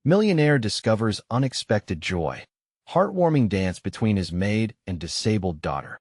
Millionaire discovers unexpected joy. Heartwarming dance between his maid and disabled daughter.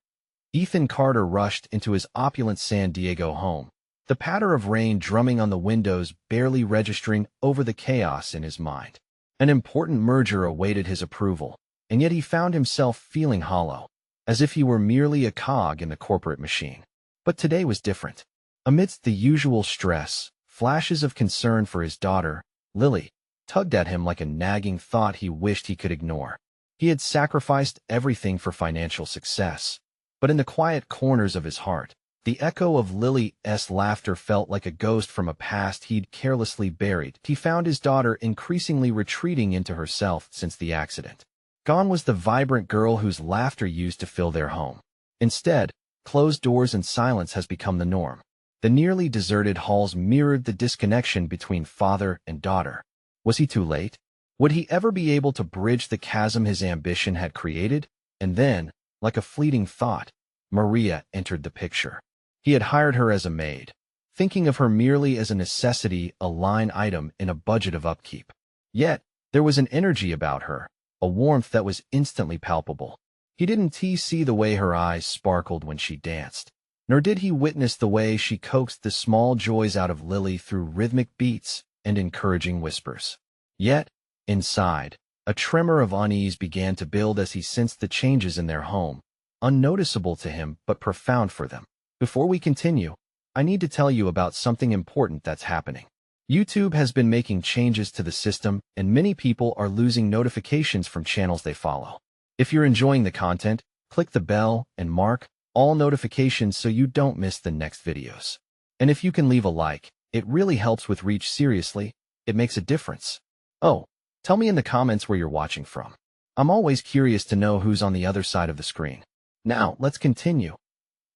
Ethan Carter rushed into his opulent San Diego home, the patter of rain drumming on the windows barely registering over the chaos in his mind. An important merger awaited his approval, and yet he found himself feeling hollow, as if he were merely a cog in the corporate machine. But today was different. Amidst the usual stress, flashes of concern for his daughter, Lily, tugged at him like a nagging thought he wished he could ignore. He had sacrificed everything for financial success, but in the quiet corners of his heart, the echo of Lily's laughter felt like a ghost from a past he'd carelessly buried. He found his daughter increasingly retreating into herself since the accident. Gone was the vibrant girl whose laughter used to fill their home. Instead, closed doors and silence has become the norm. The nearly deserted halls mirrored the disconnection between father and daughter. Was he too late? Would he ever be able to bridge the chasm his ambition had created? And then, like a fleeting thought, Maria entered the picture. He had hired her as a maid, thinking of her merely as a necessity, a line item in a budget of upkeep. Yet, there was an energy about her, a warmth that was instantly palpable. He didn't see the way her eyes sparkled when she danced, nor did he witness the way she coaxed the small joys out of Lily through rhythmic beats and encouraging whispers. Yet, inside, a tremor of unease began to build as he sensed the changes in their home, unnoticeable to him but profound for them. Before we continue, I need to tell you about something important that's happening. YouTube has been making changes to the system, and many people are losing notifications from channels they follow. If you're enjoying the content, click the bell and mark all notifications so you don't miss the next videos. And if you can leave a like, it really helps with reach. Seriously, it makes a difference. Oh, tell me in the comments where you're watching from. I'm always curious to know who's on the other side of the screen. Now, let's continue.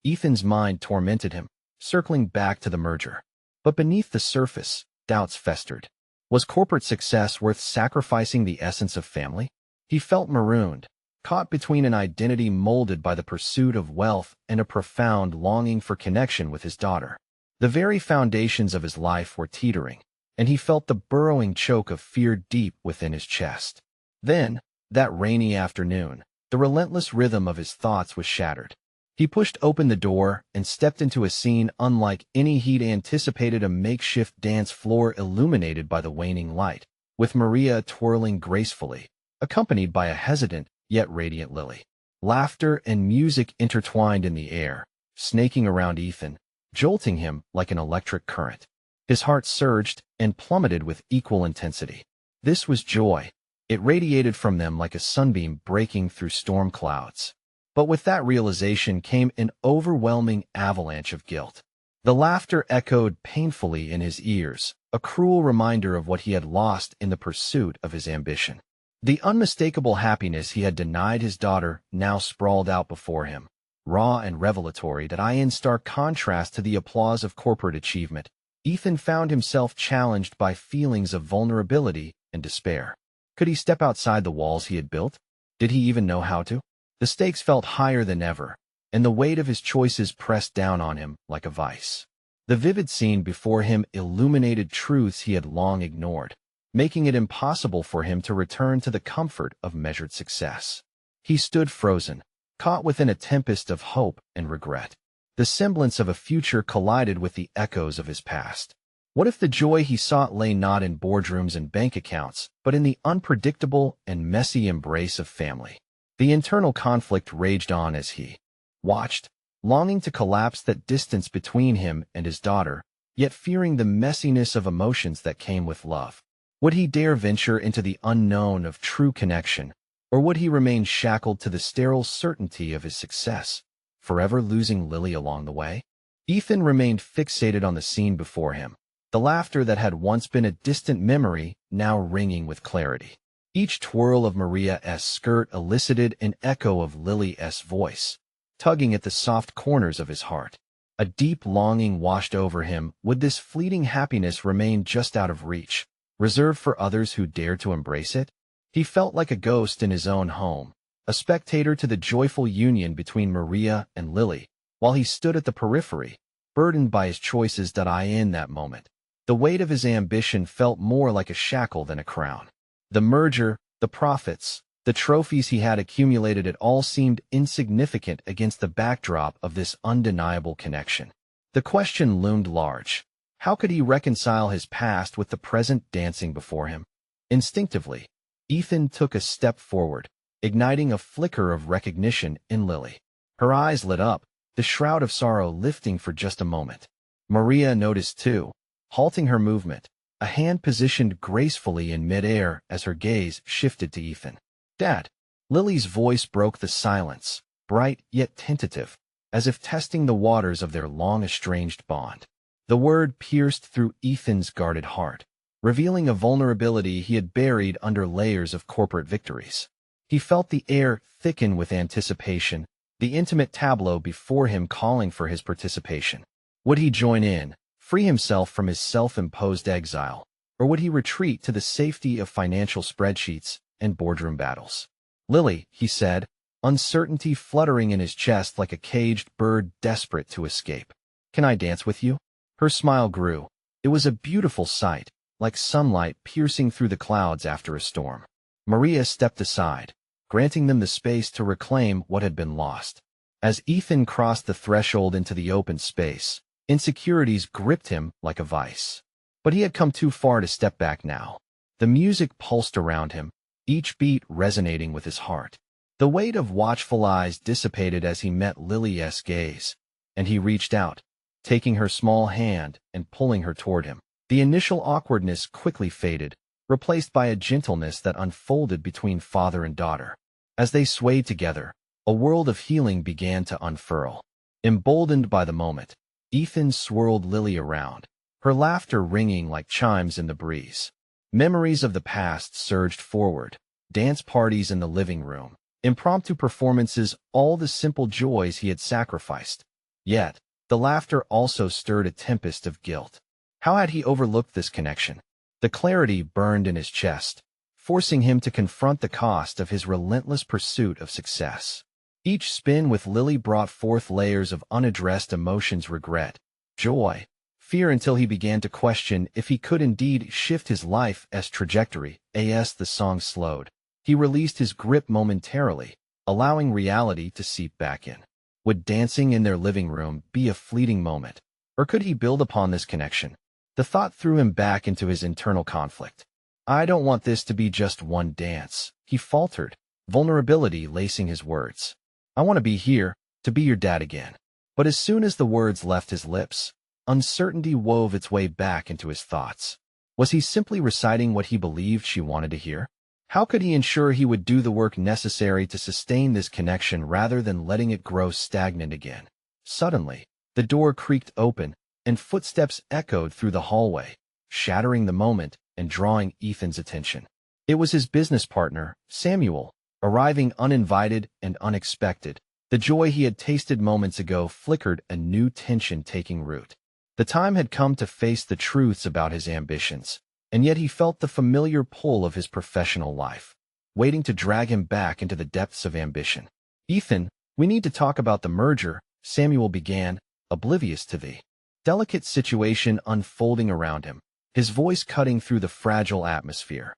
Ethan's mind tormented him, circling back to the merger. But beneath the surface, doubts festered. Was corporate success worth sacrificing the essence of family? He felt marooned, caught between an identity molded by the pursuit of wealth and a profound longing for connection with his daughter. The very foundations of his life were teetering, and he felt the burrowing choke of fear deep within his chest. Then, that rainy afternoon, the relentless rhythm of his thoughts was shattered. He pushed open the door and stepped into a scene unlike any he'd anticipated, a makeshift dance floor illuminated by the waning light, with Maria twirling gracefully, accompanied by a hesitant yet radiant Lily. Laughter and music intertwined in the air, snaking around Ethan, jolting him like an electric current. His heart surged and plummeted with equal intensity. This was joy. It radiated from them like a sunbeam breaking through storm clouds. But with that realization came an overwhelming avalanche of guilt. The laughter echoed painfully in his ears, a cruel reminder of what he had lost in the pursuit of his ambition. The unmistakable happiness he had denied his daughter now sprawled out before him, raw and revelatory, that in stark contrast to the applause of corporate achievement. Ethan found himself challenged by feelings of vulnerability and despair. Could he step outside the walls he had built? Did he even know how to? The stakes felt higher than ever, and the weight of his choices pressed down on him like a vice. The vivid scene before him illuminated truths he had long ignored, making it impossible for him to return to the comfort of measured success. He stood frozen, caught within a tempest of hope and regret. The semblance of a future collided with the echoes of his past. What if the joy he sought lay not in boardrooms and bank accounts, but in the unpredictable and messy embrace of family? The internal conflict raged on as he watched, longing to collapse that distance between him and his daughter, yet fearing the messiness of emotions that came with love. Would he dare venture into the unknown of true connection, or would he remain shackled to the sterile certainty of his success, forever losing Lily along the way? Ethan remained fixated on the scene before him, the laughter that had once been a distant memory now ringing with clarity. Each twirl of Maria's skirt elicited an echo of Lily's voice, tugging at the soft corners of his heart. A deep longing washed over him. Would this fleeting happiness remain just out of reach, reserved for others who dared to embrace it? He felt like a ghost in his own home, a spectator to the joyful union between Maria and Lily, while he stood at the periphery, burdened by his choices. In that moment, the weight of his ambition felt more like a shackle than a crown. The merger, the profits, the trophies he had accumulated, it all seemed insignificant against the backdrop of this undeniable connection. The question loomed large. How could he reconcile his past with the present dancing before him? Instinctively, Ethan took a step forward, igniting a flicker of recognition in Lily. Her eyes lit up, the shroud of sorrow lifting for just a moment. Maria noticed too, halting her movement, a hand positioned gracefully in midair as her gaze shifted to Ethan. "Dad." Lily's voice broke the silence, bright yet tentative, as if testing the waters of their long-estranged bond. The word pierced through Ethan's guarded heart, revealing a vulnerability he had buried under layers of corporate victories. He felt the air thicken with anticipation, the intimate tableau before him calling for his participation. Would he join in, free himself from his self-imposed exile, or would he retreat to the safety of financial spreadsheets and boardroom battles? "Lily," he said, uncertainty fluttering in his chest like a caged bird desperate to escape. "Can I dance with you?" Her smile grew. It was a beautiful sight, like sunlight piercing through the clouds after a storm. Maria stepped aside, granting them the space to reclaim what had been lost. As Ethan crossed the threshold into the open space, insecurities gripped him like a vice. But he had come too far to step back now. The music pulsed around him, each beat resonating with his heart. The weight of watchful eyes dissipated as he met Lily's gaze, and he reached out, taking her small hand and pulling her toward him. The initial awkwardness quickly faded, replaced by a gentleness that unfolded between father and daughter. As they swayed together, a world of healing began to unfurl. Emboldened by the moment, Ethan swirled Lily around, her laughter ringing like chimes in the breeze. Memories of the past surged forward, dance parties in the living room, impromptu performances, all the simple joys he had sacrificed. Yet, the laughter also stirred a tempest of guilt. How had he overlooked this connection? The clarity burned in his chest, forcing him to confront the cost of his relentless pursuit of success. Each spin with Lily brought forth layers of unaddressed emotions: regret, joy, fear, until he began to question if he could indeed shift his life's trajectory. As the song slowed, he released his grip momentarily, allowing reality to seep back in. Would dancing in their living room be a fleeting moment, or could he build upon this connection? The thought threw him back into his internal conflict. "I don't want this to be just one dance," he faltered, vulnerability lacing his words. "I want to be here, to be your dad again." But as soon as the words left his lips, uncertainty wove its way back into his thoughts. Was he simply reciting what he believed she wanted to hear? How could he ensure he would do the work necessary to sustain this connection rather than letting it grow stagnant again? Suddenly, the door creaked open, and footsteps echoed through the hallway, shattering the moment and drawing Ethan's attention. It was his business partner, Samuel, arriving uninvited and unexpected. The joy he had tasted moments ago flickered, a new tension taking root. The time had come to face the truths about his ambitions, and yet he felt the familiar pull of his professional life, waiting to drag him back into the depths of ambition. "Ethan, we need to talk about the merger," Samuel began, oblivious to the delicate situation unfolding around him, his voice cutting through the fragile atmosphere.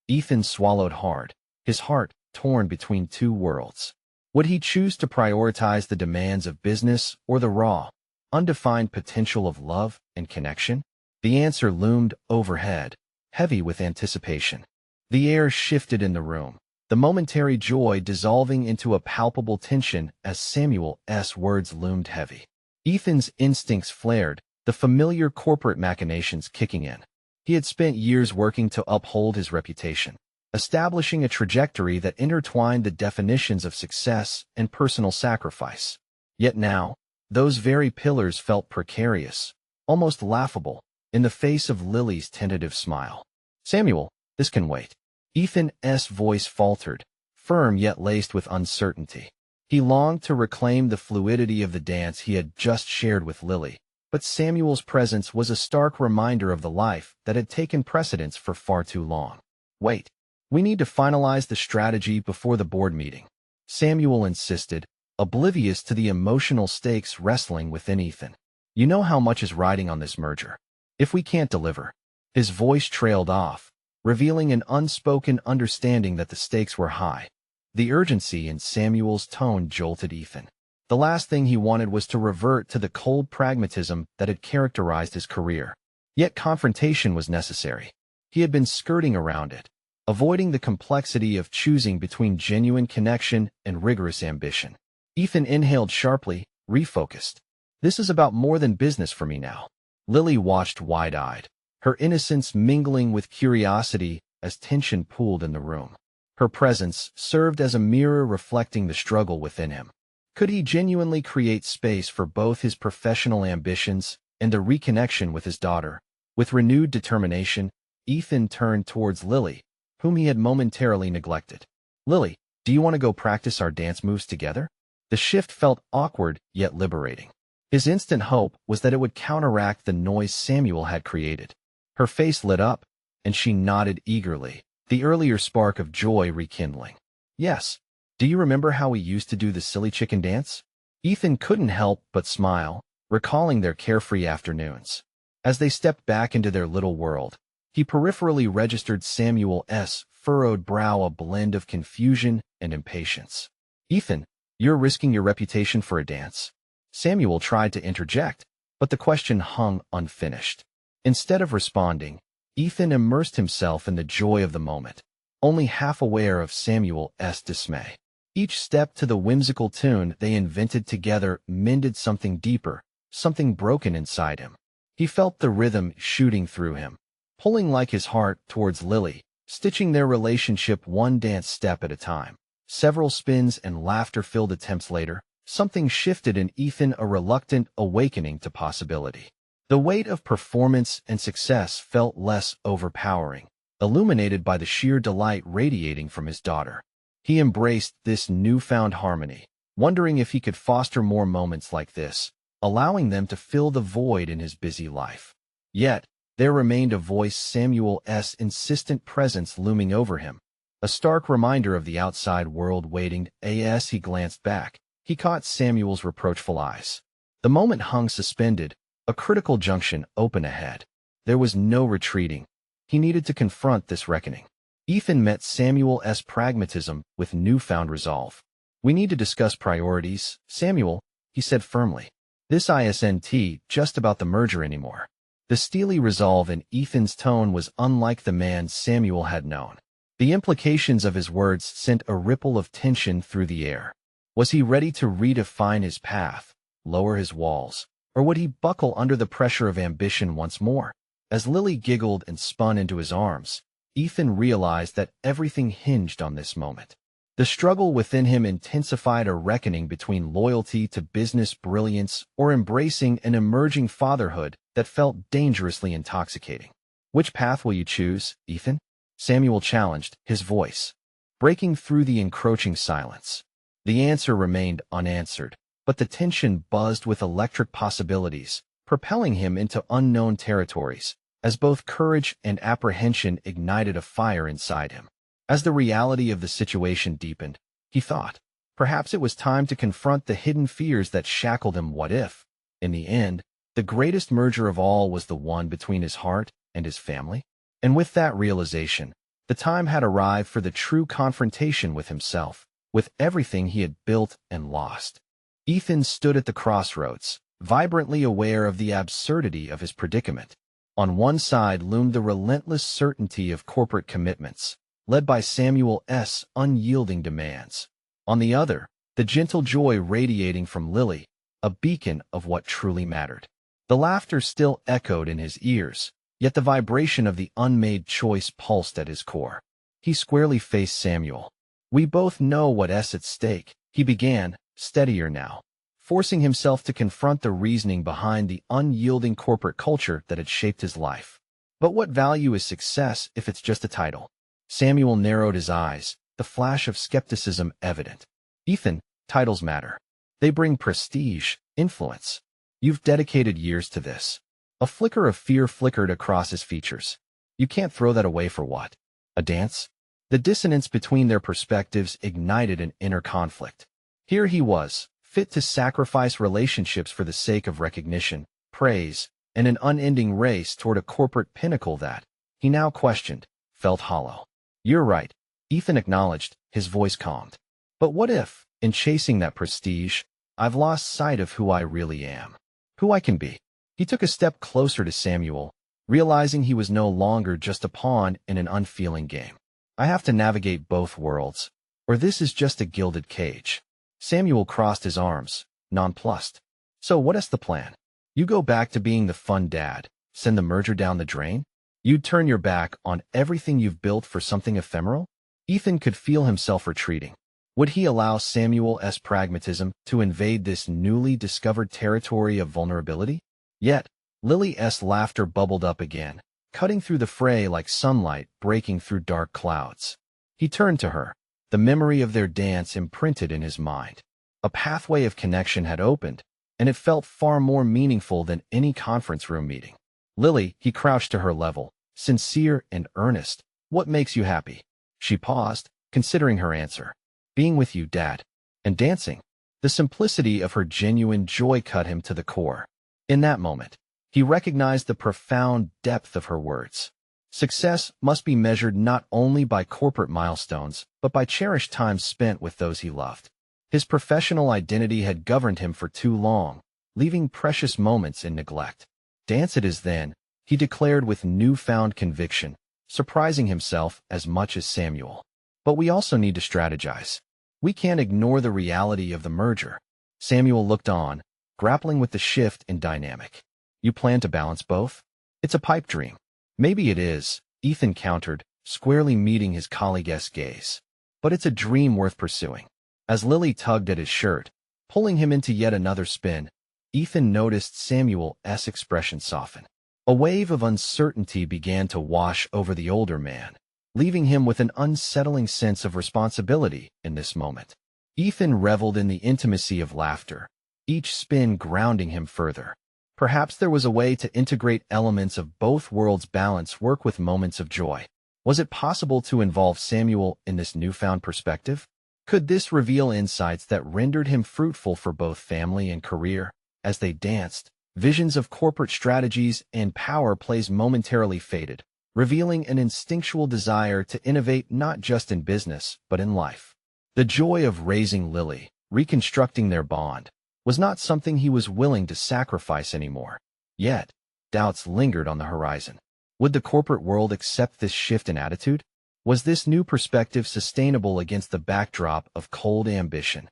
Ethan swallowed hard, his heart torn between two worlds. Would he choose to prioritize the demands of business or the raw, undefined potential of love and connection? The answer loomed overhead, heavy with anticipation. The air shifted in the room, the momentary joy dissolving into a palpable tension as Samuel's words loomed heavy. Ethan's instincts flared, the familiar corporate machinations kicking in. He had spent years working to uphold his reputation, establishing a trajectory that intertwined the definitions of success and personal sacrifice. Yet now, those very pillars felt precarious, almost laughable, in the face of Lily's tentative smile. "Samuel, this can wait." Ethan's voice faltered, firm yet laced with uncertainty. He longed to reclaim the fluidity of the dance he had just shared with Lily, but Samuel's presence was a stark reminder of the life that had taken precedence for far too long. "Wait. We need to finalize the strategy before the board meeting," Samuel insisted, oblivious to the emotional stakes wrestling within Ethan. "You know how much is riding on this merger. If we can't deliver..." His voice trailed off, revealing an unspoken understanding that the stakes were high. The urgency in Samuel's tone jolted Ethan. The last thing he wanted was to revert to the cold pragmatism that had characterized his career. Yet confrontation was necessary. He had been skirting around it, avoiding the complexity of choosing between genuine connection and rigorous ambition. Ethan inhaled sharply, refocused. This is about more than business for me now. Lily watched wide-eyed, her innocence mingling with curiosity as tension pooled in the room. Her presence served as a mirror reflecting the struggle within him. Could he genuinely create space for both his professional ambitions and a reconnection with his daughter? With renewed determination, Ethan turned towards Lily, whom he had momentarily neglected. "Lily, do you want to go practice our dance moves together?" The shift felt awkward yet liberating. His instant hope was that it would counteract the noise Samuel had created. Her face lit up, and she nodded eagerly, the earlier spark of joy rekindling. "Yes. Do you remember how we used to do the silly chicken dance?" Ethan couldn't help but smile, recalling their carefree afternoons. As they stepped back into their little world, he peripherally registered Samuel's furrowed brow, a blend of confusion and impatience. "Ethan, you're risking your reputation for a dance." Samuel tried to interject, but the question hung unfinished. Instead of responding, Ethan immersed himself in the joy of the moment, only half aware of Samuel's dismay. Each step to the whimsical tune they invented together mended something deeper, something broken inside him. He felt the rhythm shooting through him, pulling like his heart towards Lily, stitching their relationship one dance step at a time. Several spins and laughter-filled attempts later, something shifted in Ethan, a reluctant awakening to possibility. The weight of performance and success felt less overpowering, illuminated by the sheer delight radiating from his daughter. He embraced this newfound harmony, wondering if he could foster more moments like this, allowing them to fill the void in his busy life. Yet, there remained a voice, Samuel's insistent presence looming over him, a stark reminder of the outside world waiting. As he glanced back, he caught Samuel's reproachful eyes. The moment hung suspended, a critical junction open ahead. There was no retreating. He needed to confront this reckoning. Ethan met Samuel's pragmatism with newfound resolve. "We need to discuss priorities, Samuel," he said firmly. "This isn't just about the merger anymore." The steely resolve in Ethan's tone was unlike the man Samuel had known. The implications of his words sent a ripple of tension through the air. Was he ready to redefine his path, lower his walls, or would he buckle under the pressure of ambition once more? As Lily giggled and spun into his arms, Ethan realized that everything hinged on this moment. The struggle within him intensified, a reckoning between loyalty to business brilliance or embracing an emerging fatherhood that felt dangerously intoxicating. "Which path will you choose, Ethan?" Samuel challenged, his voice breaking through the encroaching silence. The answer remained unanswered, but the tension buzzed with electric possibilities, propelling him into unknown territories, as both courage and apprehension ignited a fire inside him. As the reality of the situation deepened, he thought, perhaps it was time to confront the hidden fears that shackled him. What if, in the end, the greatest merger of all was the one between his heart and his family? And with that realization, the time had arrived for the true confrontation with himself, with everything he had built and lost. Ethan stood at the crossroads, vibrantly aware of the absurdity of his predicament. On one side loomed the relentless certainty of corporate commitments, led by Samuel's unyielding demands. On the other, the gentle joy radiating from Lily, a beacon of what truly mattered. The laughter still echoed in his ears, yet the vibration of the unmade choice pulsed at his core. He squarely faced Samuel. "We both know what's at stake," he began, steadier now, forcing himself to confront the reasoning behind the unyielding corporate culture that had shaped his life. "But what value is success if it's just a title?" Samuel narrowed his eyes, the flash of skepticism evident. "Ethan, titles matter. They bring prestige, influence. You've dedicated years to this." A flicker of fear flickered across his features. "You can't throw that away for what? A dance?" The dissonance between their perspectives ignited an inner conflict. Here he was, fit to sacrifice relationships for the sake of recognition, praise, and an unending race toward a corporate pinnacle that, he now questioned, felt hollow. You're right, Ethan acknowledged, his voice calmed. But what if, in chasing that prestige, I've lost sight of who I really am? Who I can be? He took a step closer to Samuel, realizing he was no longer just a pawn in an unfeeling game. I have to navigate both worlds, or this is just a gilded cage. Samuel crossed his arms, nonplussed. So what is the plan? You go back to being the fun dad, send the merger down the drain? You'd turn your back on everything you've built for something ephemeral? Ethan could feel himself retreating. Would he allow Samuel's pragmatism to invade this newly discovered territory of vulnerability? Yet, Lily's laughter bubbled up again, cutting through the fray like sunlight breaking through dark clouds. He turned to her, the memory of their dance imprinted in his mind. A pathway of connection had opened, and it felt far more meaningful than any conference room meeting. Lily, he crouched to her level, sincere and earnest. What makes you happy? She paused, considering her answer. Being with you, Dad. And dancing. The simplicity of her genuine joy cut him to the core. In that moment, he recognized the profound depth of her words. Success must be measured not only by corporate milestones, but by cherished time spent with those he loved. His professional identity had governed him for too long, leaving precious moments in neglect. Dance it is then, he declared with newfound conviction, surprising himself as much as Samuel. But we also need to strategize. We can't ignore the reality of the merger. Samuel looked on, grappling with the shift in dynamic. You plan to balance both? It's a pipe dream. Maybe it is, Ethan countered, squarely meeting his colleague's gaze. But it's a dream worth pursuing. As Lily tugged at his shirt, pulling him into yet another spin, Ethan noticed Samuel's expression soften. A wave of uncertainty began to wash over the older man, leaving him with an unsettling sense of responsibility in this moment. Ethan reveled in the intimacy of laughter, each spin grounding him further. Perhaps there was a way to integrate elements of both worlds' balance work with moments of joy. Was it possible to involve Samuel in this newfound perspective? Could this reveal insights that rendered him fruitful for both family and career? As they danced, visions of corporate strategies and power plays momentarily faded, revealing an instinctual desire to innovate not just in business, but in life. The joy of raising Lily, reconstructing their bond, was not something he was willing to sacrifice anymore. Yet, doubts lingered on the horizon. Would the corporate world accept this shift in attitude? Was this new perspective sustainable against the backdrop of cold ambition?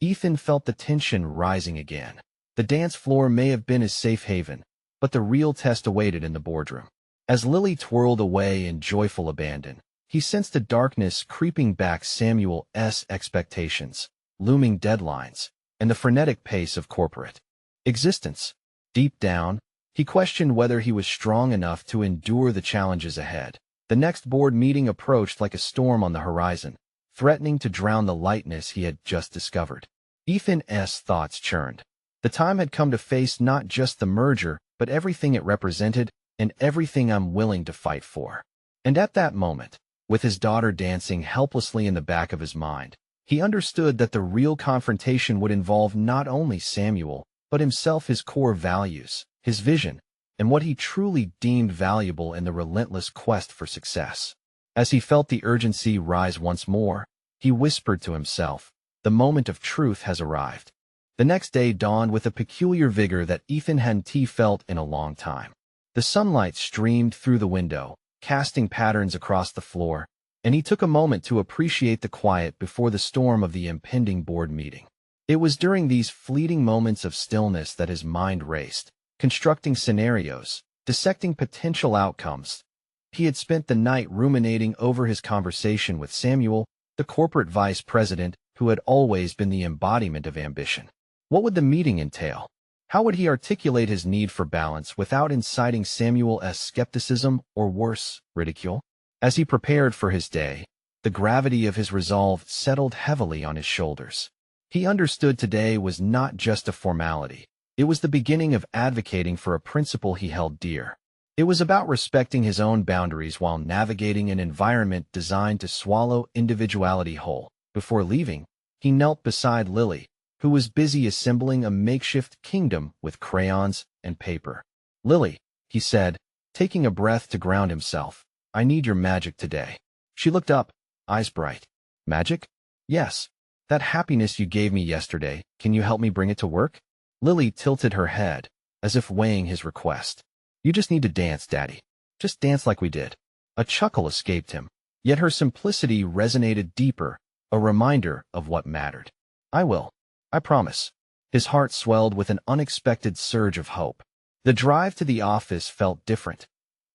Ethan felt the tension rising again. The dance floor may have been his safe haven, but the real test awaited in the boardroom. As Lily twirled away in joyful abandon, he sensed a darkness creeping back Samuel's expectations, looming deadlines, and the frenetic pace of corporate existence. Deep down, he questioned whether he was strong enough to endure the challenges ahead. The next board meeting approached like a storm on the horizon, threatening to drown the lightness he had just discovered. Ethan's thoughts churned. The time had come to face not just the merger, but everything it represented, and everything I'm willing to fight for. And at that moment, with his daughter dancing helplessly in the back of his mind, he understood that the real confrontation would involve not only Samuel, but himself, his core values, his vision, and what he truly deemed valuable in the relentless quest for success. As he felt the urgency rise once more, he whispered to himself, "The moment of truth has arrived." The next day dawned with a peculiar vigor that Ethan hadn't felt in a long time. The sunlight streamed through the window, casting patterns across the floor, and he took a moment to appreciate the quiet before the storm of the impending board meeting. It was during these fleeting moments of stillness that his mind raced, constructing scenarios, dissecting potential outcomes. He had spent the night ruminating over his conversation with Samuel, the corporate vice president, who had always been the embodiment of ambition. What would the meeting entail? How would he articulate his need for balance without inciting Samuel's skepticism or worse, ridicule? As he prepared for his day, the gravity of his resolve settled heavily on his shoulders. He understood today was not just a formality. It was the beginning of advocating for a principle he held dear. It was about respecting his own boundaries while navigating an environment designed to swallow individuality whole. Before leaving, he knelt beside Lily, who was busy assembling a makeshift kingdom with crayons and paper. "Lily," he said, taking a breath to ground himself, I need your magic today." She looked up, eyes bright. "Magic?" "Yes. That happiness you gave me yesterday, can you help me bring it to work?" Lily tilted her head, as if weighing his request. "You just need to dance, Daddy. Just dance like we did." A chuckle escaped him, yet her simplicity resonated deeper, a reminder of what mattered. "I will. I promise." His heart swelled with an unexpected surge of hope. The drive to the office felt different,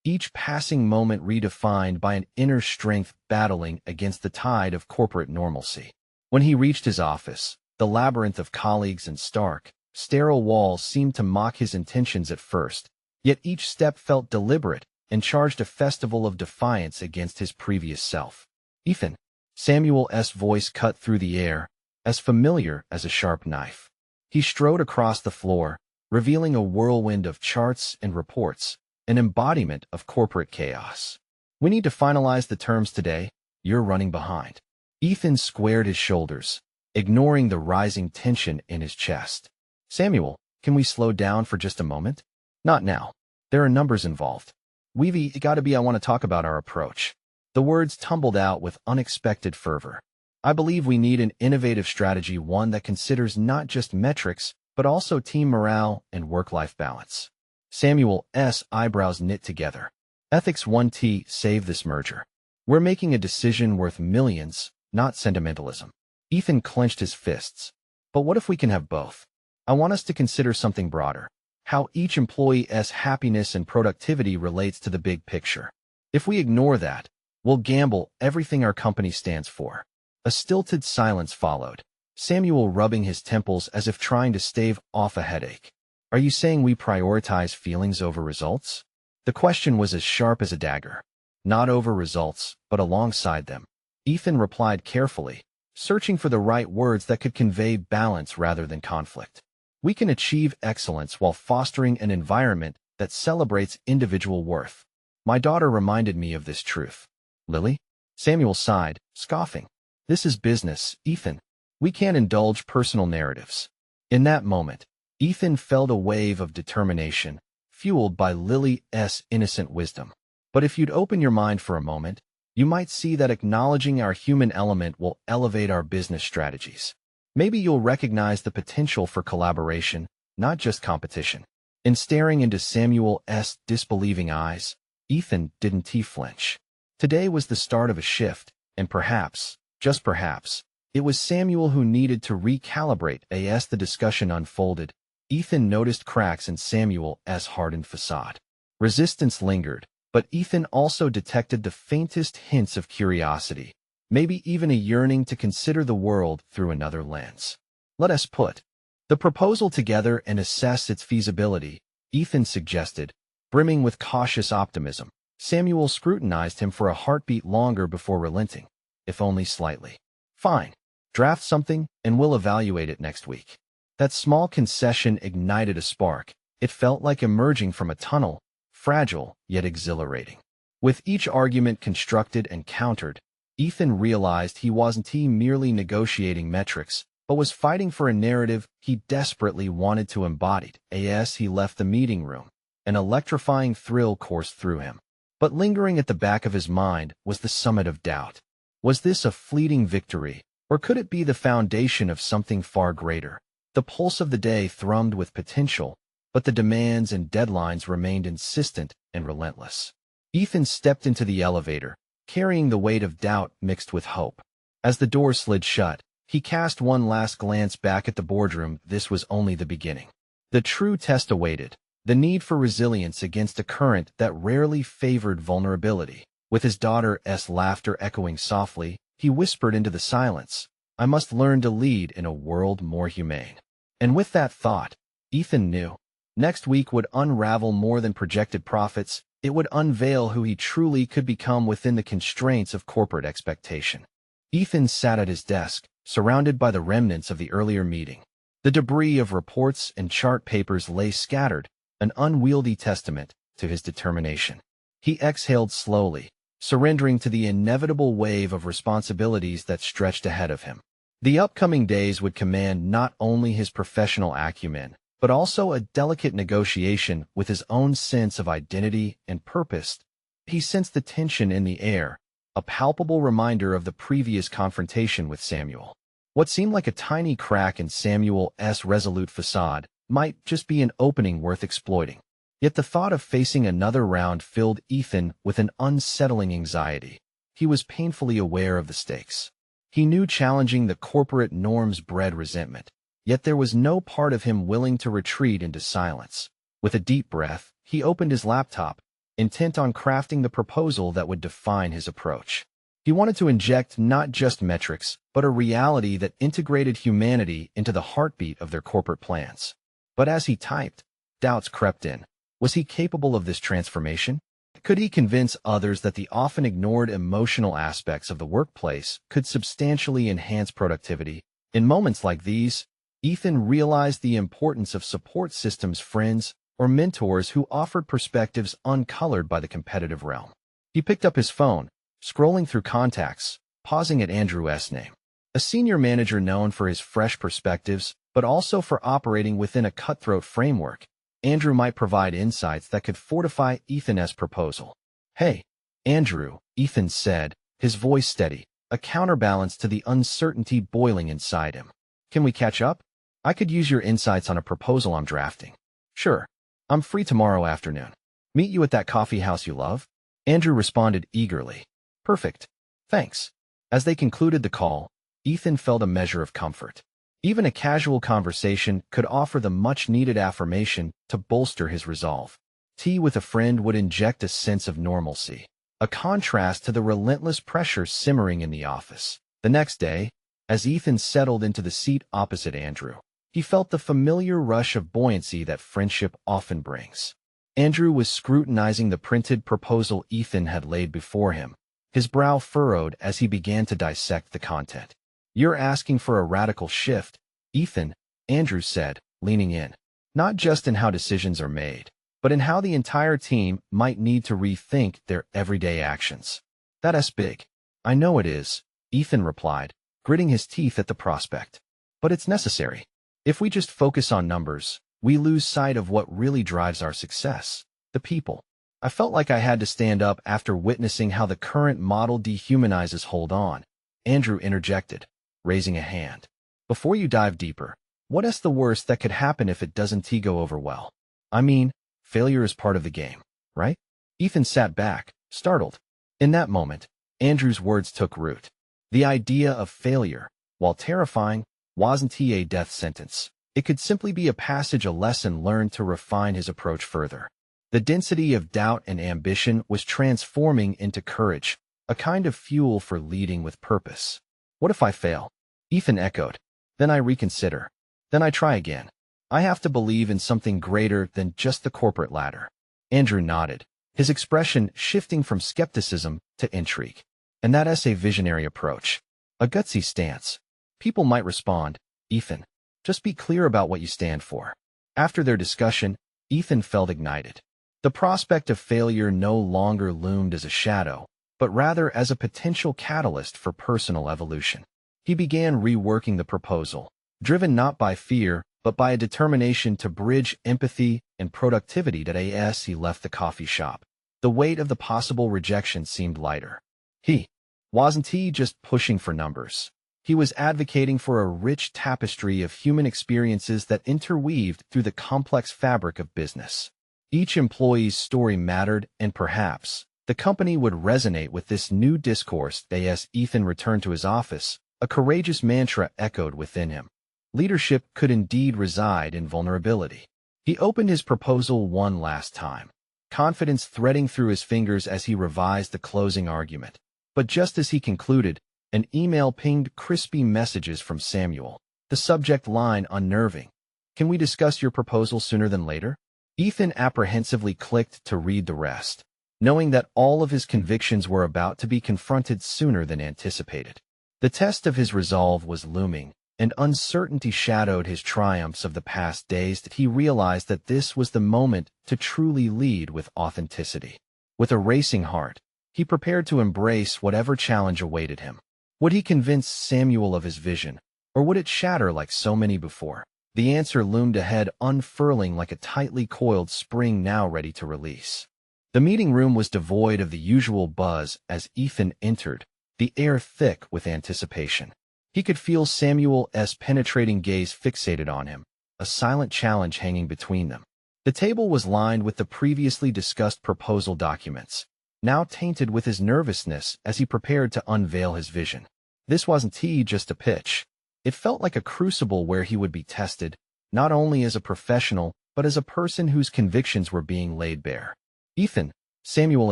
each passing moment redefined by an inner strength battling against the tide of corporate normalcy. When he reached his office, the labyrinth of colleagues and stark, sterile walls seemed to mock his intentions at first, yet each step felt deliberate and charged a festival of defiance against his previous self. "Ethan," Samuel's voice cut through the air, as familiar as a sharp knife. He strode across the floor, revealing a whirlwind of charts and reports, an embodiment of corporate chaos. "We need to finalize the terms today. You're running behind." Ethan squared his shoulders, ignoring the rising tension in his chest. "Samuel, can we slow down for just a moment?" "Not now. There are numbers involved. We've got to be. I want to talk about our approach." The words tumbled out with unexpected fervor. "I believe we need an innovative strategy, one that considers not just metrics, but also team morale and work-life balance." Samuel's eyebrows knit together. "Ethics 1T, save this merger. We're making a decision worth millions, not sentimentalism." Ethan clenched his fists. "But what if we can have both? I want us to consider something broader. How each employee's happiness and productivity relates to the big picture. If we ignore that, we'll gamble everything our company stands for." A stilted silence followed, Samuel rubbing his temples as if trying to stave off a headache. "Are you saying we prioritize feelings over results?" The question was as sharp as a dagger. "Not over results, but alongside them," Ethan replied carefully, searching for the right words that could convey balance rather than conflict. "We can achieve excellence while fostering an environment that celebrates individual worth." My daughter reminded me of this truth. "Lily?" Samuel sighed, scoffing. "This is business, Ethan. We can't indulge personal narratives." In that moment, Ethan felt a wave of determination, fueled by Lily's innocent wisdom. "But if you'd open your mind for a moment, you might see that acknowledging our human element will elevate our business strategies. Maybe you'll recognize the potential for collaboration, not just competition." In staring into Samuel's disbelieving eyes, Ethan didn't flinch. Today was the start of a shift, and perhaps, just perhaps, it was Samuel who needed to recalibrate. As the discussion unfolded, Ethan noticed cracks in Samuel's hardened facade. Resistance lingered, but Ethan also detected the faintest hints of curiosity, maybe even a yearning to consider the world through another lens. "Let us put the proposal together and assess its feasibility," Ethan suggested, brimming with cautious optimism. Samuel scrutinized him for a heartbeat longer before relenting, if only slightly. "Fine. Draft something, and we'll evaluate it next week." That small concession ignited a spark. It felt like emerging from a tunnel, fragile yet exhilarating. With each argument constructed and countered, Ethan realized he wasn't merely negotiating metrics, but was fighting for a narrative he desperately wanted to embody. As he left the meeting room, an electrifying thrill coursed through him. But lingering at the back of his mind was the summit of doubt. Was this a fleeting victory, or could it be the foundation of something far greater? The pulse of the day thrummed with potential, but the demands and deadlines remained insistent and relentless. Ethan stepped into the elevator, carrying the weight of doubt mixed with hope. As the door slid shut, he cast one last glance back at the boardroom. This was only the beginning. The true test awaited, the need for resilience against a current that rarely favored vulnerability. With his daughter's laughter echoing softly, he whispered into the silence, "I must learn to lead in a world more humane." And with that thought, Ethan knew. Next week would unravel more than projected profits. It would unveil who he truly could become within the constraints of corporate expectation. Ethan sat at his desk, surrounded by the remnants of the earlier meeting. The debris of reports and chart papers lay scattered, an unwieldy testament to his determination. He exhaled slowly, surrendering to the inevitable wave of responsibilities that stretched ahead of him. The upcoming days would command not only his professional acumen, but also a delicate negotiation with his own sense of identity and purpose. He sensed the tension in the air, a palpable reminder of the previous confrontation with Samuel. What seemed like a tiny crack in Samuel's resolute facade might just be an opening worth exploiting. Yet the thought of facing another round filled Ethan with an unsettling anxiety. He was painfully aware of the stakes. He knew challenging the corporate norms bred resentment, yet there was no part of him willing to retreat into silence. With a deep breath, he opened his laptop, intent on crafting the proposal that would define his approach. He wanted to inject not just metrics, but a reality that integrated humanity into the heartbeat of their corporate plans. But as he typed, doubts crept in. Was he capable of this transformation? Could he convince others that the often ignored emotional aspects of the workplace could substantially enhance productivity? In moments like these, Ethan realized the importance of support systems, friends, or mentors who offered perspectives uncolored by the competitive realm. He picked up his phone, scrolling through contacts, pausing at Andrew's name. A senior manager known for his fresh perspectives, but also for operating within a cutthroat framework, Andrew might provide insights that could fortify Ethan's proposal. "Hey, Andrew," Ethan said, his voice steady, a counterbalance to the uncertainty boiling inside him. "Can we catch up? I could use your insights on a proposal I'm drafting." "Sure. I'm free tomorrow afternoon. Meet you at that coffee house you love?" Andrew responded eagerly. "Perfect. Thanks." As they concluded the call, Ethan felt a measure of comfort. Even a casual conversation could offer the much-needed affirmation to bolster his resolve. Tea with a friend would inject a sense of normalcy, a contrast to the relentless pressure simmering in the office. The next day, as Ethan settled into the seat opposite Andrew, he felt the familiar rush of buoyancy that friendship often brings. Andrew was scrutinizing the printed proposal Ethan had laid before him, his brow furrowed as he began to dissect the content. "You're asking for a radical shift, Ethan," Andrew said, leaning in. "Not just in how decisions are made, but in how the entire team might need to rethink their everyday actions." "That's big." "I know it is," Ethan replied, gritting his teeth at the prospect. "But it's necessary. If we just focus on numbers, we lose sight of what really drives our success: the people." "I felt like I had to stand up after witnessing how the current model dehumanizes." "Hold on," Andrew interjected, raising a hand. "Before you dive deeper, what is the worst that could happen if it doesn't go over well? I mean, failure is part of the game, right?" Ethan sat back, startled. In that moment, Andrew's words took root. The idea of failure, while terrifying, wasn't a death sentence. It could simply be a passage, a lesson learned to refine his approach further. The density of doubt and ambition was transforming into courage, a kind of fuel for leading with purpose. "What if I fail?" Ethan echoed. "Then I reconsider. Then I try again. I have to believe in something greater than just the corporate ladder." Andrew nodded, his expression shifting from skepticism to intrigue. "And that's a visionary approach. A gutsy stance." "People might respond, Ethan. Just be clear about what you stand for." After their discussion, Ethan felt ignited. The prospect of failure no longer loomed as a shadow, but rather as a potential catalyst for personal evolution. He began reworking the proposal, driven not by fear, but by a determination to bridge empathy and productivity. As he left the coffee shop, the weight of the possible rejection seemed lighter. He wasn't just pushing for numbers. He was advocating for a rich tapestry of human experiences that interweaved through the complex fabric of business. Each employee's story mattered, and perhaps the company would resonate with this new discourse. As Ethan returned to his office, a courageous mantra echoed within him. Leadership could indeed reside in vulnerability. He opened his proposal one last time, confidence threading through his fingers as he revised the closing argument. But just as he concluded, an email pinged crispy messages from Samuel, the subject line unnerving. "Can we discuss your proposal sooner than later?" Ethan apprehensively clicked to read the rest, knowing that all of his convictions were about to be confronted sooner than anticipated. The test of his resolve was looming, and uncertainty shadowed his triumphs of the past days. He realized that this was the moment to truly lead with authenticity. With a racing heart, he prepared to embrace whatever challenge awaited him. Would he convince Samuel of his vision, or would it shatter like so many before? The answer loomed ahead, unfurling like a tightly coiled spring now ready to release. The meeting room was devoid of the usual buzz as Ethan entered, the air thick with anticipation. He could feel Samuel's penetrating gaze fixated on him, a silent challenge hanging between them. The table was lined with the previously discussed proposal documents, now tainted with his nervousness as he prepared to unveil his vision. This wasn't just a pitch. It felt like a crucible where he would be tested, not only as a professional, but as a person whose convictions were being laid bare. Ethan, Samuel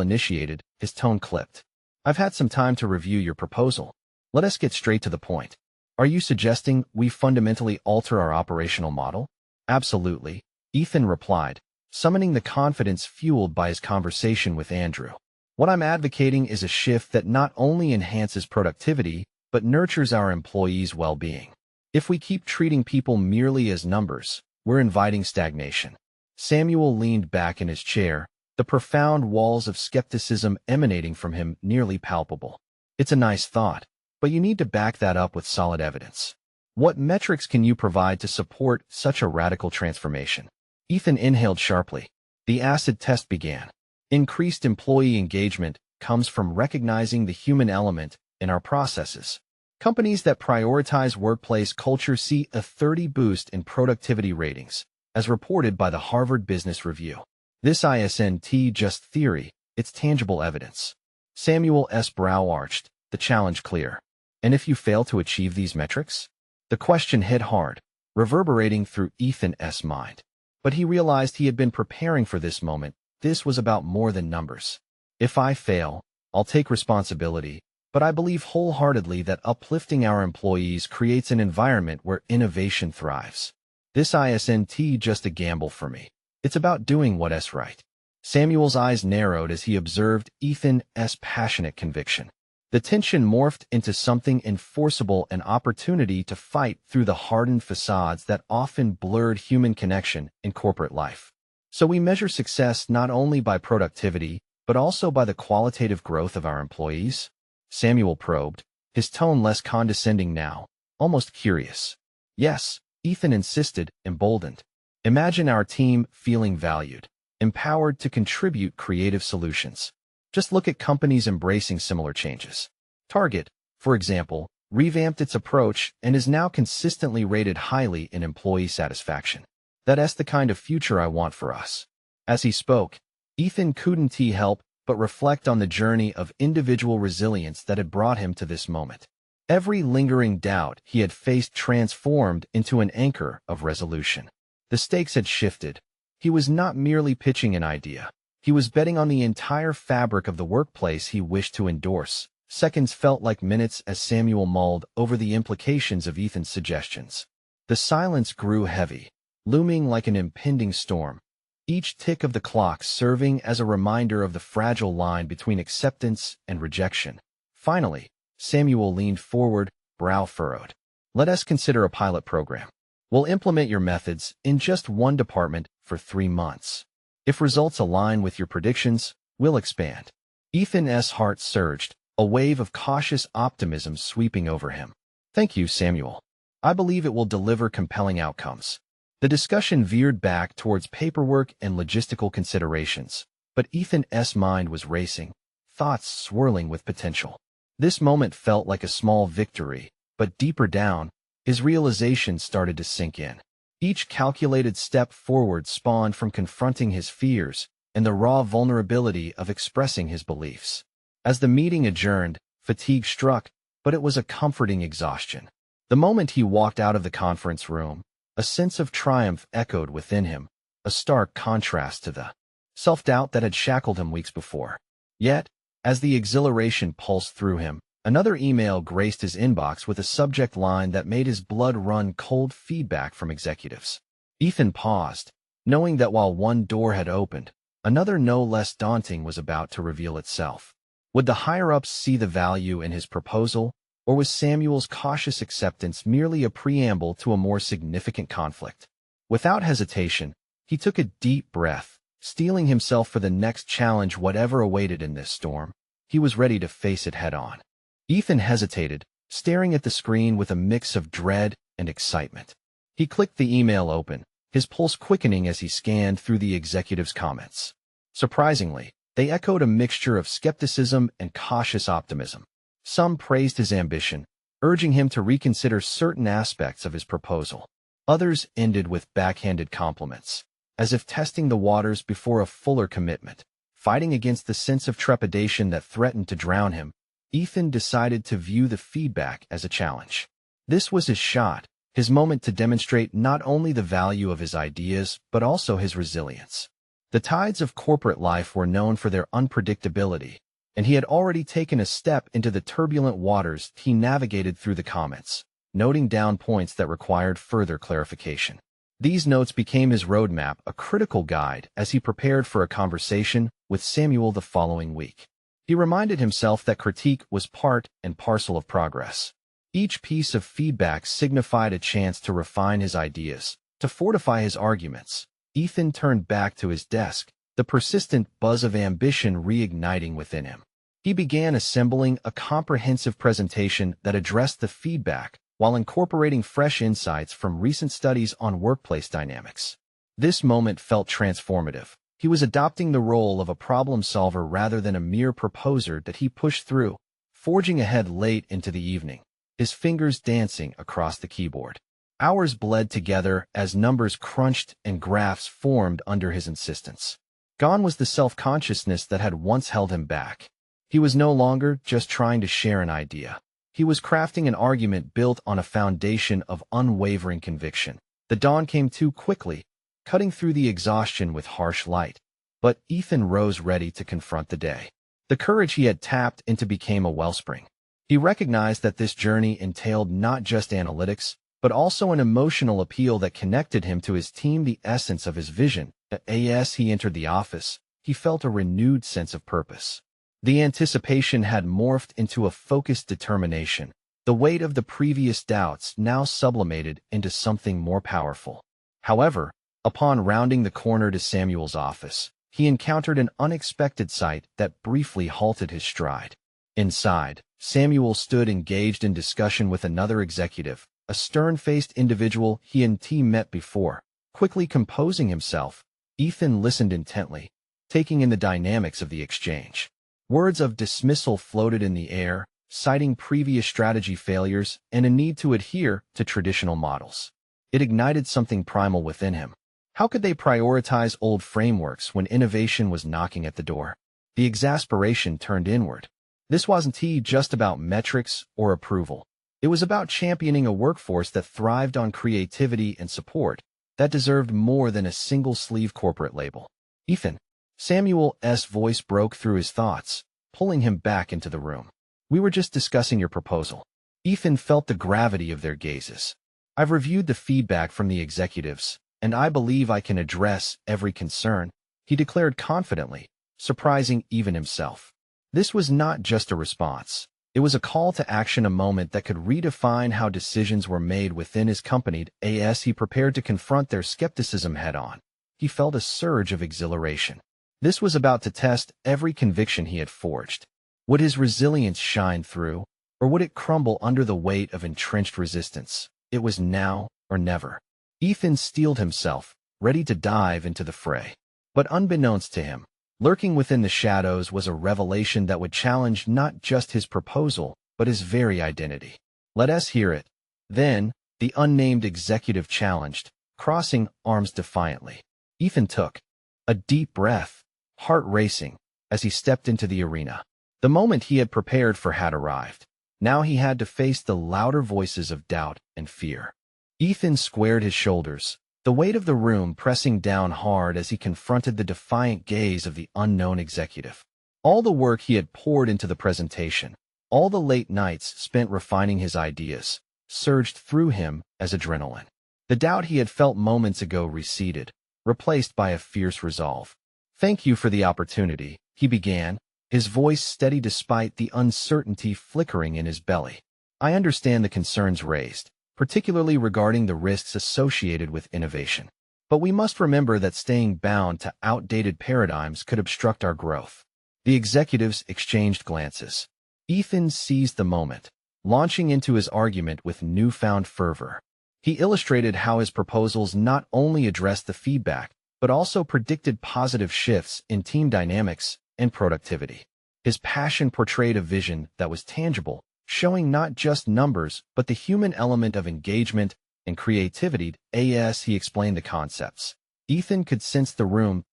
initiated, his tone clipped. I've had some time to review your proposal. Let us get straight to the point. Are you suggesting we fundamentally alter our operational model? Absolutely, Ethan replied, summoning the confidence fueled by his conversation with Andrew. What I'm advocating is a shift that not only enhances productivity, but nurtures our employees' well-being. If we keep treating people merely as numbers, we're inviting stagnation. Samuel leaned back in his chair, the profound walls of skepticism emanating from him nearly palpable. It's a nice thought, but you need to back that up with solid evidence. What metrics can you provide to support such a radical transformation? Ethan inhaled sharply. The acid test began. Increased employee engagement comes from recognizing the human element in our processes. Companies that prioritize workplace culture see a 30 boost in productivity ratings, as reported by the Harvard Business Review. This isn't just theory, it's tangible evidence. Samuel's brow arched, the challenge clear. And if you fail to achieve these metrics? The question hit hard, reverberating through Ethan's mind. But he realized he had been preparing for this moment. This was about more than numbers. If I fail, I'll take responsibility, but I believe wholeheartedly that uplifting our employees creates an environment where innovation thrives. This isn't just a gamble for me. It's about doing what's right. Samuel's eyes narrowed as he observed Ethan's passionate conviction. The tension morphed into something enforceable, an opportunity to fight through the hardened facades that often blurred human connection in corporate life. So we measure success not only by productivity, but also by the qualitative growth of our employees? Samuel probed, his tone less condescending now, almost curious. Yes, Ethan insisted, emboldened. Imagine our team feeling valued, empowered to contribute creative solutions. Just look at companies embracing similar changes. Target, for example, revamped its approach and is now consistently rated highly in employee satisfaction. That's the kind of future I want for us. As he spoke, Ethan couldn't help but reflect on the journey of individual resilience that had brought him to this moment. Every lingering doubt he had faced transformed into an anchor of resolution. The stakes had shifted. He was not merely pitching an idea. He was betting on the entire fabric of the workplace he wished to endorse. Seconds felt like minutes as Samuel mulled over the implications of Ethan's suggestions. The silence grew heavy, looming like an impending storm, each tick of the clock serving as a reminder of the fragile line between acceptance and rejection. Finally, Samuel leaned forward, brow furrowed. Let us consider a pilot program. We'll implement your methods in just one department for 3 months. If results align with your predictions, we'll expand. Ethan's heart surged, a wave of cautious optimism sweeping over him. Thank you, Samuel. I believe it will deliver compelling outcomes. The discussion veered back towards paperwork and logistical considerations, but Ethan's mind was racing, thoughts swirling with potential. This moment felt like a small victory, but deeper down, his realization started to sink in. Each calculated step forward spawned from confronting his fears and the raw vulnerability of expressing his beliefs. As the meeting adjourned, fatigue struck, but it was a comforting exhaustion. The moment he walked out of the conference room, a sense of triumph echoed within him, a stark contrast to the self-doubt that had shackled him weeks before. Yet, as the exhilaration pulsed through him, another email graced his inbox with a subject line that made his blood run cold: feedback from executives. Ethan paused, knowing that while one door had opened, another no less daunting was about to reveal itself. Would the higher-ups see the value in his proposal, or was Samuel's cautious acceptance merely a preamble to a more significant conflict? Without hesitation, he took a deep breath, steeling himself for the next challenge, whatever awaited in this storm. He was ready to face it head-on. Ethan hesitated, staring at the screen with a mix of dread and excitement. He clicked the email open, his pulse quickening as he scanned through the executive's comments. Surprisingly, They echoed a mixture of skepticism and cautious optimism. Some praised his ambition, urging him to reconsider certain aspects of his proposal. Others ended with backhanded compliments, as if testing the waters before a fuller commitment. Fighting against the sense of trepidation that threatened to drown him, Ethan decided to view the feedback as a challenge. This was his shot, his moment to demonstrate not only the value of his ideas, but also his resilience. The tides of corporate life were known for their unpredictability, and he had already taken a step into the turbulent waters. He navigated through the comments, noting down points that required further clarification. These notes became his roadmap, a critical guide as he prepared for a conversation with Samuel the following week. He reminded himself that critique was part and parcel of progress. Each piece of feedback signified a chance to refine his ideas, to fortify his arguments. Ethan turned back to his desk, the persistent buzz of ambition reigniting within him. He began assembling a comprehensive presentation that addressed the feedback while incorporating fresh insights from recent studies on workplace dynamics. This moment felt transformative. He was adopting the role of a problem solver rather than a mere proposer that he pushed through, forging ahead late into the evening, his fingers dancing across the keyboard. Hours bled together as numbers crunched and graphs formed under his insistence. Gone was the self-consciousness that had once held him back. He was no longer just trying to share an idea. He was crafting an argument built on a foundation of unwavering conviction. The dawn came too quickly, cutting through the exhaustion with harsh light. But Ethan rose ready to confront the day. The courage he had tapped into became a wellspring. He recognized that this journey entailed not just analytics, but also an emotional appeal that connected him to his team, the essence of his vision. As he entered the office, he felt a renewed sense of purpose. The anticipation had morphed into a focused determination. The weight of the previous doubts now sublimated into something more powerful. However, upon rounding the corner to Samuel's office, he encountered an unexpected sight that briefly halted his stride. Inside, Samuel stood engaged in discussion with another executive, a stern-faced individual he and team met before. Quickly composing himself, Ethan listened intently, taking in the dynamics of the exchange. Words of dismissal floated in the air, citing previous strategy failures and a need to adhere to traditional models. It ignited something primal within him. How could they prioritize old frameworks when innovation was knocking at the door? The exasperation turned inward. This wasn't just about metrics or approval. It was about championing a workforce that thrived on creativity and support, that deserved more than a single-sleeve corporate label. Ethan. Samuel's voice broke through his thoughts, pulling him back into the room. We were just discussing your proposal. Ethan felt the gravity of their gazes. I've reviewed the feedback from the executives, and I believe I can address every concern, he declared confidently, surprising even himself. This was not just a response. It was a call to action, a moment that could redefine how decisions were made within his company. As he prepared to confront their skepticism head-on, he felt a surge of exhilaration. This was about to test every conviction he had forged. Would his resilience shine through, or would it crumble under the weight of entrenched resistance? It was now or never. Ethan steeled himself, ready to dive into the fray. But unbeknownst to him, lurking within the shadows was a revelation that would challenge not just his proposal, but his very identity. Let us hear it. Then, the unnamed executive challenged, crossing arms defiantly. Ethan took a deep breath, heart racing, as he stepped into the arena. The moment he had prepared for had arrived. Now he had to face the louder voices of doubt and fear. Ethan squared his shoulders, the weight of the room pressing down hard as he confronted the defiant gaze of the unknown executive. All the work he had poured into the presentation, all the late nights spent refining his ideas, surged through him as adrenaline. The doubt he had felt moments ago receded, replaced by a fierce resolve. Thank you for the opportunity, he began, his voice steady despite the uncertainty flickering in his belly. I understand the concerns raised, particularly regarding the risks associated with innovation. But we must remember that staying bound to outdated paradigms could obstruct our growth. The executives exchanged glances. Ethan seized the moment, launching into his argument with newfound fervor. He illustrated how his proposals not only addressed the feedback, but also predicted positive shifts in team dynamics and productivity. His passion portrayed a vision that was tangible, showing not just numbers, but the human element of engagement and creativity. As he explained the concepts, Ethan could sense the room's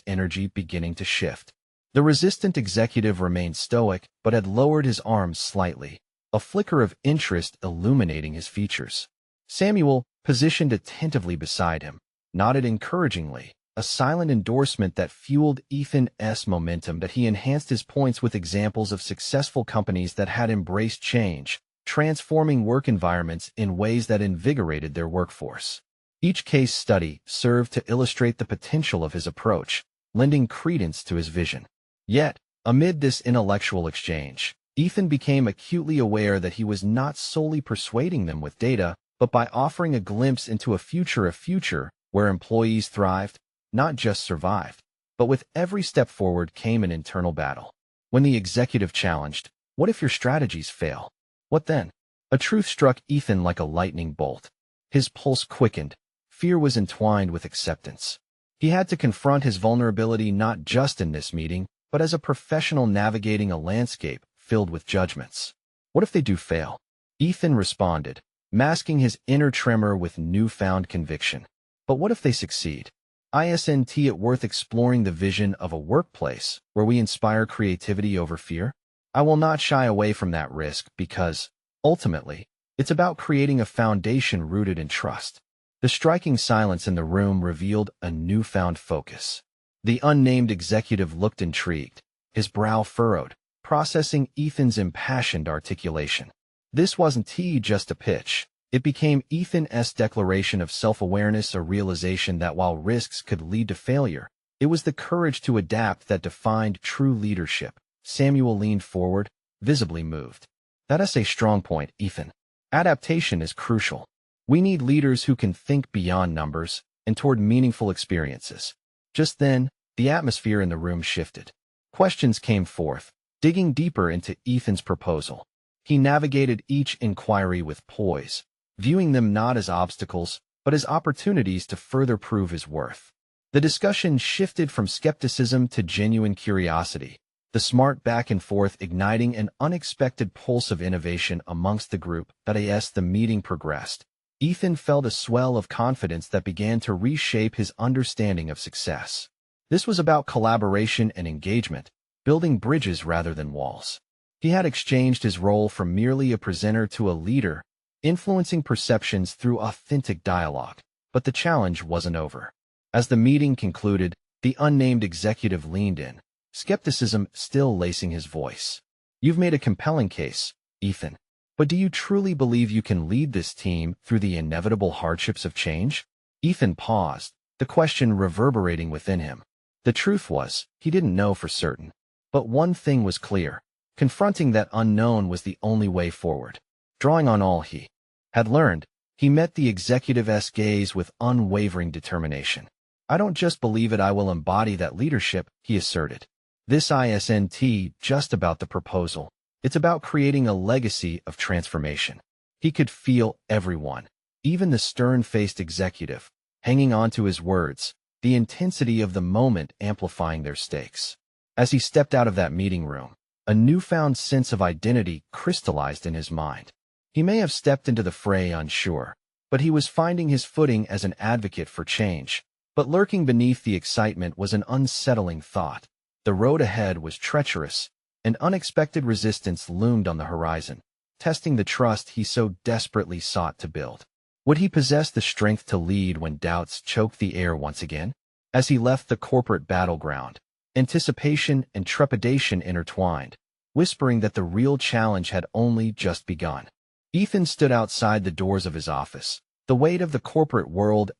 energy beginning to shift. The resistant executive remained stoic, but had lowered his arms slightly, a flicker of interest illuminating his features. Samuel, positioned attentively beside him, nodded encouragingly, a silent endorsement that fueled Ethan's momentum. That he enhanced his points with examples of successful companies that had embraced change, transforming work environments in ways that invigorated their workforce. Each case study served to illustrate the potential of his approach, lending credence to his vision. Yet, amid this intellectual exchange, Ethan became acutely aware that he was not solely persuading them with data, but by offering a glimpse into a future where employees thrived, not just survived. But with every step forward came an internal battle. When the executive challenged, "What if your strategies fail? What then?" A truth struck Ethan like a lightning bolt. His pulse quickened. Fear was entwined with acceptance. He had to confront his vulnerability not just in this meeting, but as a professional navigating a landscape filled with judgments. "What if they do fail?" Ethan responded, masking his inner tremor with newfound conviction. "But what if they succeed? Isn't it worth exploring the vision of a workplace where we inspire creativity over fear? I will not shy away from that risk because, ultimately, it's about creating a foundation rooted in trust." The striking silence in the room revealed a newfound focus. The unnamed executive looked intrigued, his brow furrowed, processing Ethan's impassioned articulation. This wasn't just a pitch. It became Ethan's declaration of self-awareness, a realization that while risks could lead to failure, it was the courage to adapt that defined true leadership. Samuel leaned forward, visibly moved. "That's a strong point, Ethan. Adaptation is crucial. We need leaders who can think beyond numbers and toward meaningful experiences." Just then, the atmosphere in the room shifted. Questions came forth, digging deeper into Ethan's proposal. He navigated each inquiry with poise, viewing them not as obstacles, but as opportunities to further prove his worth. The discussion shifted from skepticism to genuine curiosity, the smart back and forth igniting an unexpected pulse of innovation amongst the group. As the meeting progressed, Ethan felt a swell of confidence that began to reshape his understanding of success. This was about collaboration and engagement, building bridges rather than walls. He had exchanged his role from merely a presenter to a leader, influencing perceptions through authentic dialogue. But the challenge wasn't over. As the meeting concluded, the unnamed executive leaned in, skepticism still lacing his voice. "You've made a compelling case, Ethan. But do you truly believe you can lead this team through the inevitable hardships of change?" Ethan paused, the question reverberating within him. The truth was, he didn't know for certain. But one thing was clear. Confronting that unknown was the only way forward. Drawing on all he had learned, he met the executive's gaze with unwavering determination. "I don't just believe it, I will embody that leadership," he asserted. "This isn't just about the proposal. It's about creating a legacy of transformation." He could feel everyone, even the stern-faced executive, hanging on to his words, the intensity of the moment amplifying their stakes. As he stepped out of that meeting room, a newfound sense of identity crystallized in his mind. He may have stepped into the fray unsure, but he was finding his footing as an advocate for change. But lurking beneath the excitement was an unsettling thought. The road ahead was treacherous, and unexpected resistance loomed on the horizon, testing the trust he so desperately sought to build. Would he possess the strength to lead when doubts choked the air once again? As he left the corporate battleground, anticipation and trepidation intertwined, whispering that the real challenge had only just begun. Ethan stood outside the doors of his office, the weight of the corporate world's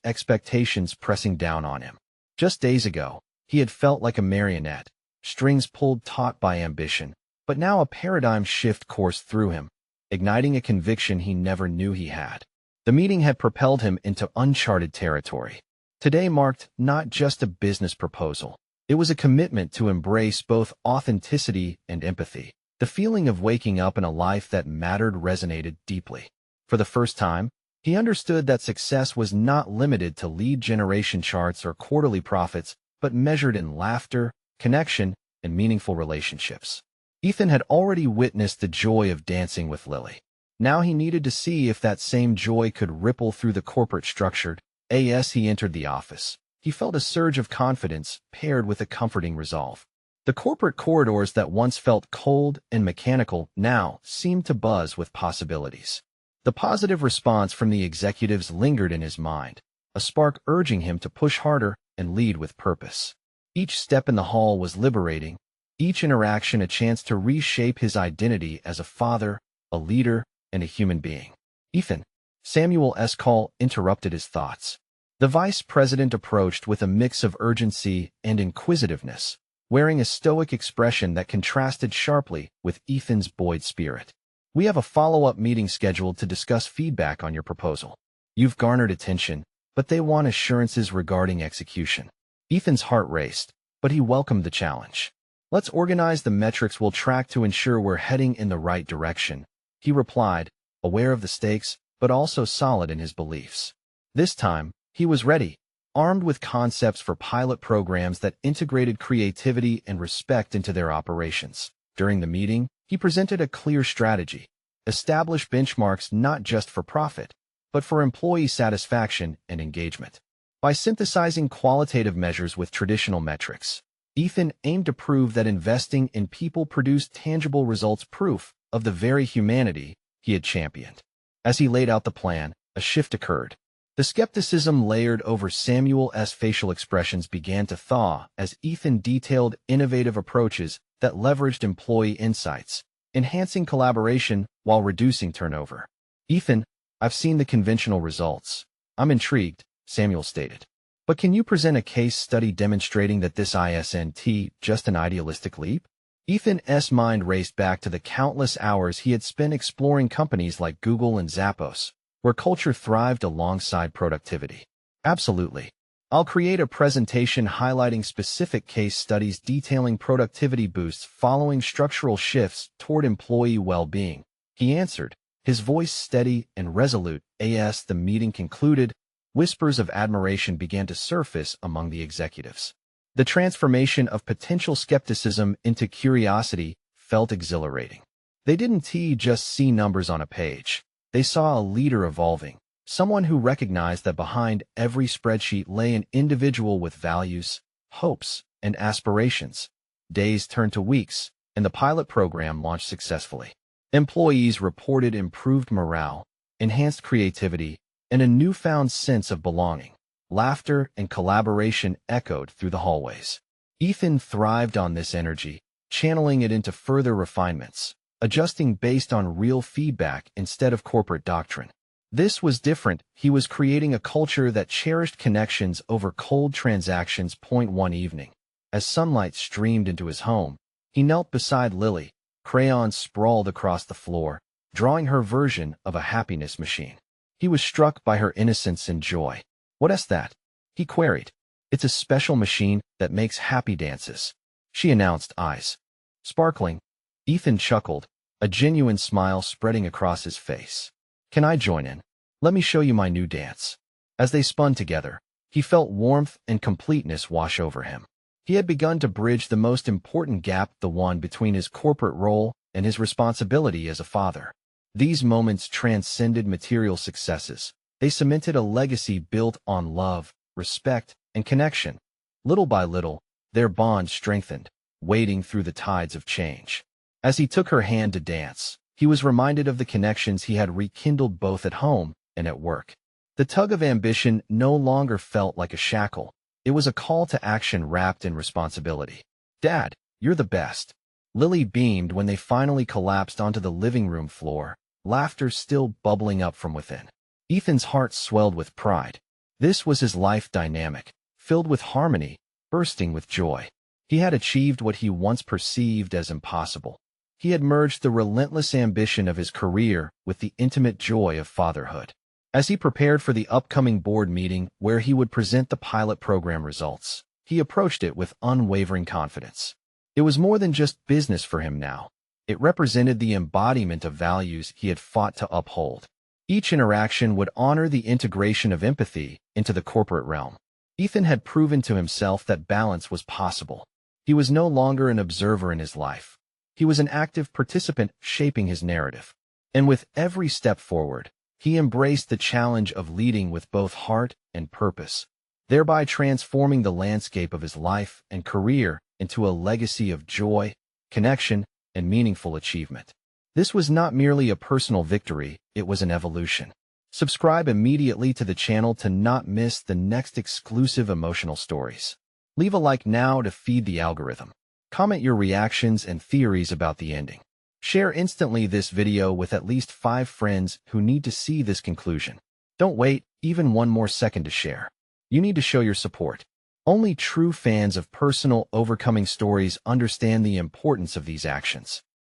expectations pressing down on him. Just days ago, he had felt like a marionette, strings pulled taut by ambition, but now a paradigm shift coursed through him, igniting a conviction he never knew he had. The meeting had propelled him into uncharted territory. Today marked not just a business proposal. It was a commitment to embrace both authenticity and empathy. The feeling of waking up in a life that mattered resonated deeply. For the first time, he understood that success was not limited to lead generation charts or quarterly profits, but measured in laughter, connection, and meaningful relationships. Ethan had already witnessed the joy of dancing with Lily. Now he needed to see if that same joy could ripple through the corporate structure. As he entered the office, he felt a surge of confidence paired with a comforting resolve. The corporate corridors that once felt cold and mechanical now seemed to buzz with possibilities. The positive response from the executives lingered in his mind, a spark urging him to push harder and lead with purpose. Each step in the hall was liberating, each interaction a chance to reshape his identity as a father, a leader, and a human being. Ethan, Samuel S. Call interrupted his thoughts. The vice president approached with a mix of urgency and inquisitiveness, wearing a stoic expression that contrasted sharply with Ethan's buoyant spirit. We have a follow-up meeting scheduled to discuss feedback on your proposal. You've garnered attention, but they want assurances regarding execution. Ethan's heart raced, but he welcomed the challenge. Let's organize the metrics we'll track to ensure we're heading in the right direction, he replied, aware of the stakes, but also solid in his beliefs. This time, he was ready, armed with concepts for pilot programs that integrated creativity and respect into their operations. During the meeting, he presented a clear strategy: establish benchmarks not just for profit, but for employee satisfaction and engagement. By synthesizing qualitative measures with traditional metrics, Ethan aimed to prove that investing in people produced tangible results, proof of the very humanity he had championed. As he laid out the plan, a shift occurred. The skepticism layered over Samuel's facial expressions began to thaw as Ethan detailed innovative approaches that leveraged employee insights, enhancing collaboration while reducing turnover. Ethan, I've seen the conventional results. I'm intrigued, Samuel stated. But can you present a case study demonstrating that this isn't just an idealistic leap? Ethan's mind raced back to the countless hours he had spent exploring companies like Google and Zappos, where culture thrived alongside productivity. Absolutely. I'll create a presentation highlighting specific case studies detailing productivity boosts following structural shifts toward employee well-being, he answered, his voice steady and resolute. As the meeting concluded, whispers of admiration began to surface among the executives. The transformation of potential skepticism into curiosity felt exhilarating. They didn't just see numbers on a page. They saw a leader evolving, someone who recognized that behind every spreadsheet lay an individual with values, hopes, and aspirations. Days turned to weeks, and the pilot program launched successfully. Employees reported improved morale, enhanced creativity, and a newfound sense of belonging. Laughter and collaboration echoed through the hallways. Ethan thrived on this energy, channeling it into further refinements, adjusting based on real feedback instead of corporate doctrine. This was different. He was creating a culture that cherished connections over cold transactions. One evening, as sunlight streamed into his home, he knelt beside Lily, crayons sprawled across the floor, drawing her version of a happiness machine. He was struck by her innocence and joy. "What's that?" he queried. "It's a special machine that makes happy dances," she announced, eyes sparkling. Ethan chuckled, a genuine smile spreading across his face. "Can I join in? Let me show you my new dance." As they spun together, he felt warmth and completeness wash over him. He had begun to bridge the most important gap, the one between his corporate role and his responsibility as a father. These moments transcended material successes. They cemented a legacy built on love, respect, and connection. Little by little, their bond strengthened, wading through the tides of change. As he took her hand to dance, he was reminded of the connections he had rekindled both at home and at work. The tug of ambition no longer felt like a shackle. It was a call to action wrapped in responsibility. "Dad, you're the best." Lily beamed when they finally collapsed onto the living room floor, laughter still bubbling up from within. Ethan's heart swelled with pride. This was his life dynamic, filled with harmony, bursting with joy. He had achieved what he once perceived as impossible. He had merged the relentless ambition of his career with the intimate joy of fatherhood. As he prepared for the upcoming board meeting where he would present the pilot program results, he approached it with unwavering confidence. It was more than just business for him now. It represented the embodiment of values he had fought to uphold. Each interaction would honor the integration of empathy into the corporate realm. Ethan had proven to himself that balance was possible. He was no longer an observer in his life. He was an active participant shaping his narrative. And with every step forward, he embraced the challenge of leading with both heart and purpose, thereby transforming the landscape of his life and career into a legacy of joy, connection, and meaningful achievement. This was not merely a personal victory, it was an evolution. Subscribe immediately to the channel to not miss the next exclusive emotional stories. Leave a like now to feed the algorithm. Comment your reactions and theories about the ending. Share instantly this video with at least 5 friends who need to see this conclusion. Don't wait even one more second to share. You need to show your support. Only true fans of personal overcoming stories understand the importance of these actions.